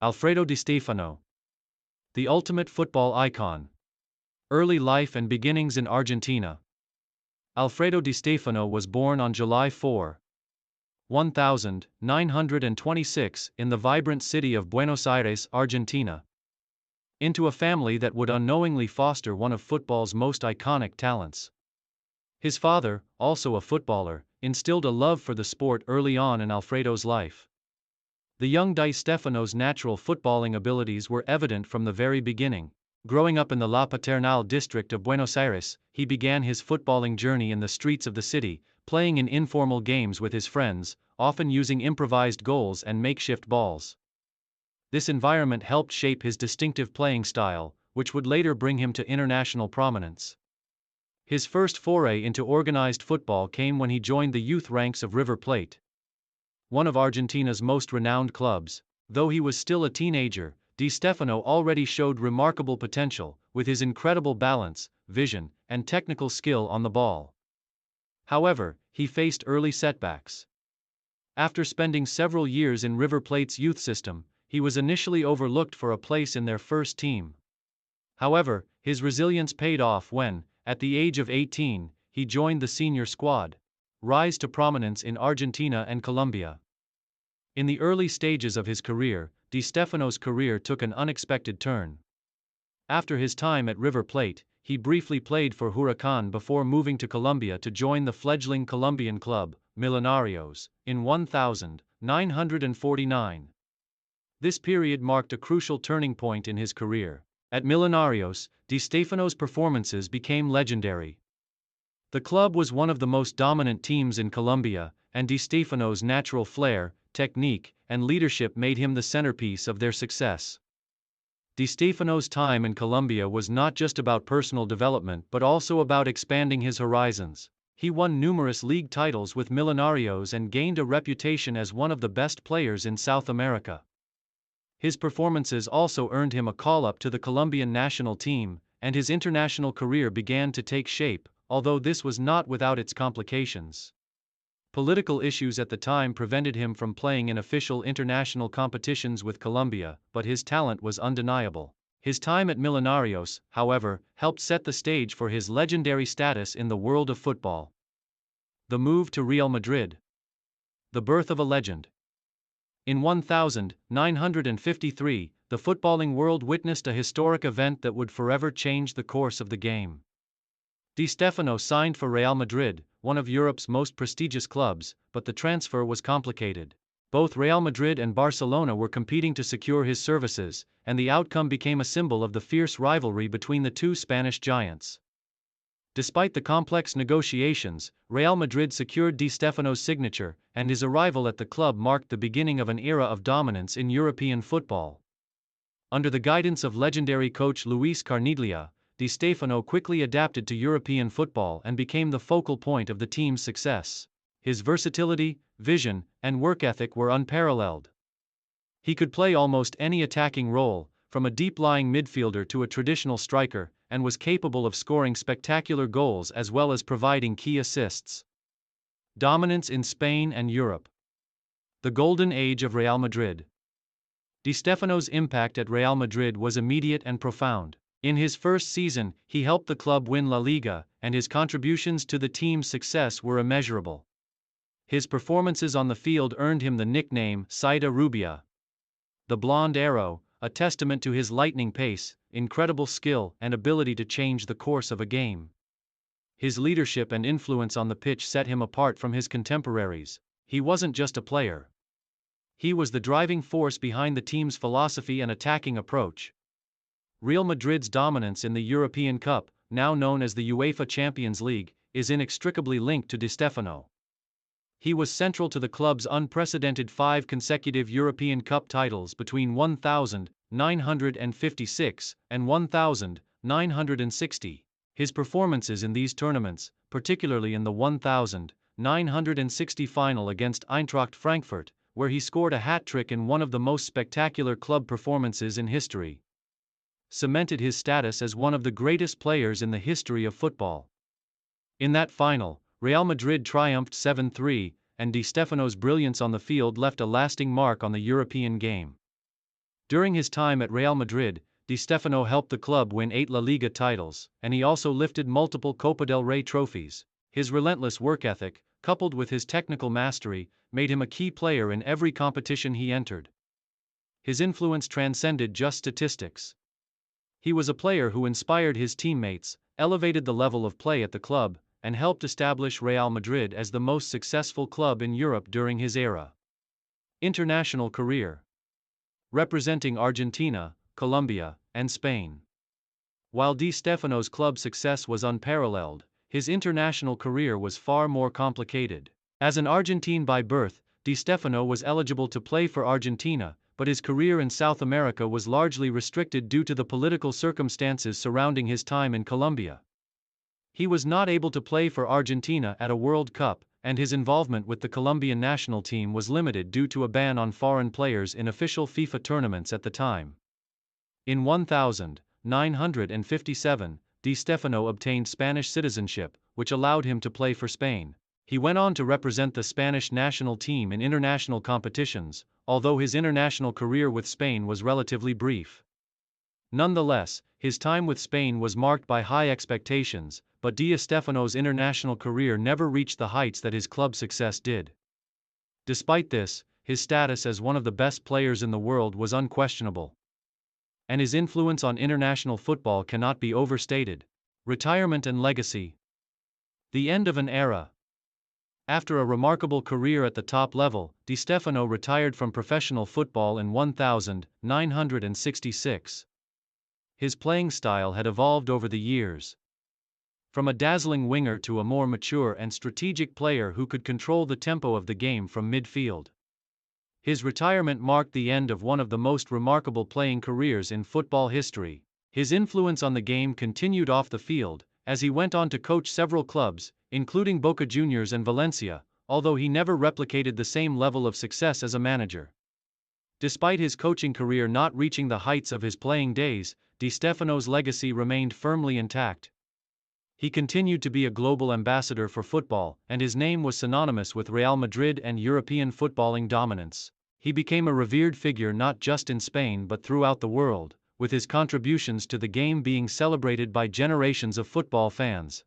Alfredo Di Stéfano, the ultimate football icon. Early life and beginnings in Argentina. Alfredo Di Stéfano was born on July 4, 1926 in the vibrant city of Buenos Aires, Argentina, into a family that would unknowingly foster one of football's most iconic talents. His father, also a footballer, instilled a love for the sport early on in Alfredo's life. The young Di Stefano's natural footballing abilities were evident from the very beginning. Growing up in the La Paternal district of Buenos Aires, he began his footballing journey in the streets of the city, playing in informal games with his friends, often using improvised goals and makeshift balls. This environment helped shape his distinctive playing style, which would later bring him to international prominence. His first foray into organized football came when he joined the youth ranks of River Plate, one of Argentina's most renowned clubs. Though he was still a teenager, Di Stefano already showed remarkable potential, with his incredible balance, vision, and technical skill on the ball. However, he faced early setbacks. After spending several years in River Plate's youth system, he was initially overlooked for a place in their first team. However, his resilience paid off when, at the age of 18, he joined the senior squad. Rise to prominence in Argentina and Colombia. In the early stages of his career, Di Stefano's career took an unexpected turn. After his time at River Plate, he briefly played for Huracan before moving to Colombia to join the fledgling Colombian club, Millonarios, in 1949. This period marked a crucial turning point in his career. At Millonarios, Di Stefano's performances became legendary. The club was one of the most dominant teams in Colombia, and Di Stefano's natural flair, technique, and leadership made him the centerpiece of their success. Di Stefano's time in Colombia was not just about personal development but also about expanding his horizons. He won numerous league titles with Millonarios and gained a reputation as one of the best players in South America. His performances also earned him a call-up to the Colombian national team, and his international career began to take shape, although this was not without its complications. Political issues at the time prevented him from playing in official international competitions with Colombia, but his talent was undeniable. His time at Millonarios, however, helped set the stage for his legendary status in the world of football. The move to Real Madrid. The birth of a legend. In 1953, the footballing world witnessed a historic event that would forever change the course of the game. Di Stefano signed for Real Madrid, one of Europe's most prestigious clubs, but the transfer was complicated. Both Real Madrid and Barcelona were competing to secure his services, and the outcome became a symbol of the fierce rivalry between the two Spanish giants. Despite the complex negotiations, Real Madrid secured Di Stefano's signature, and his arrival at the club marked the beginning of an era of dominance in European football. Under the guidance of legendary coach Luis Carniglia, Di Stéfano quickly adapted to European football and became the focal point of the team's success. His versatility, vision, and work ethic were unparalleled. He could play almost any attacking role, from a deep-lying midfielder to a traditional striker, and was capable of scoring spectacular goals as well as providing key assists. Dominance in Spain and Europe. The golden age of Real Madrid. Di Stefano's impact at Real Madrid was immediate and profound. In his first season, he helped the club win La Liga, and his contributions to the team's success were immeasurable. His performances on the field earned him the nickname Saeta Rubia, the Blonde Arrow, a testament to his lightning pace, incredible skill, and ability to change the course of a game. His leadership and influence on the pitch set him apart from his contemporaries. He wasn't just a player. He was the driving force behind the team's philosophy and attacking approach. Real Madrid's dominance in the European Cup, now known as the UEFA Champions League, is inextricably linked to Di Stéfano. He was central to the club's unprecedented 5 consecutive European Cup titles between 1956 and 1960. His performances in these tournaments, particularly in the 1960 final against Eintracht Frankfurt, where he scored a hat-trick in one of the most spectacular club performances in history, cemented his status as one of the greatest players in the history of football. In that final, Real Madrid triumphed 7-3, and Di Stefano's brilliance on the field left a lasting mark on the European game. During his time at Real Madrid, Di Stéfano helped the club win 8 La Liga titles, and he also lifted multiple Copa del Rey trophies. His relentless work ethic, coupled with his technical mastery, made him a key player in every competition he entered. His influence transcended just statistics. He was a player who inspired his teammates, elevated the level of play at the club, and helped establish Real Madrid as the most successful club in Europe during his era. International career. Representing Argentina, Colombia, and Spain. While Di Stéfano's club success was unparalleled, his international career was far more complicated. As an Argentine by birth, Di Stéfano was eligible to play for Argentina, but his career in South America was largely restricted due to the political circumstances surrounding his time in Colombia. He was not able to play for Argentina at a World Cup, and his involvement with the Colombian national team was limited due to a ban on foreign players in official FIFA tournaments at the time. In 1957, Di Stéfano obtained Spanish citizenship, which allowed him to play for Spain. He went on to represent the Spanish national team in international competitions, although his international career with Spain was relatively brief. Nonetheless, his time with Spain was marked by high expectations, but Di Stéfano's international career never reached the heights that his club success did. Despite this, his status as one of the best players in the world was unquestionable. And his influence on international football cannot be overstated. Retirement and legacy. The end of an era. After a remarkable career at the top level, Di Stéfano retired from professional football in 1966. His playing style had evolved over the years. From a dazzling winger to a more mature and strategic player who could control the tempo of the game from midfield. His retirement marked the end of one of the most remarkable playing careers in football history. His influence on the game continued off the field, as he went on to coach several clubs, including Boca Juniors and Valencia, although he never replicated the same level of success as a manager. Despite his coaching career not reaching the heights of his playing days, Di Stéfano's legacy remained firmly intact. He continued to be a global ambassador for football, and his name was synonymous with Real Madrid and European footballing dominance. He became a revered figure not just in Spain but throughout the world, with his contributions to the game being celebrated by generations of football fans.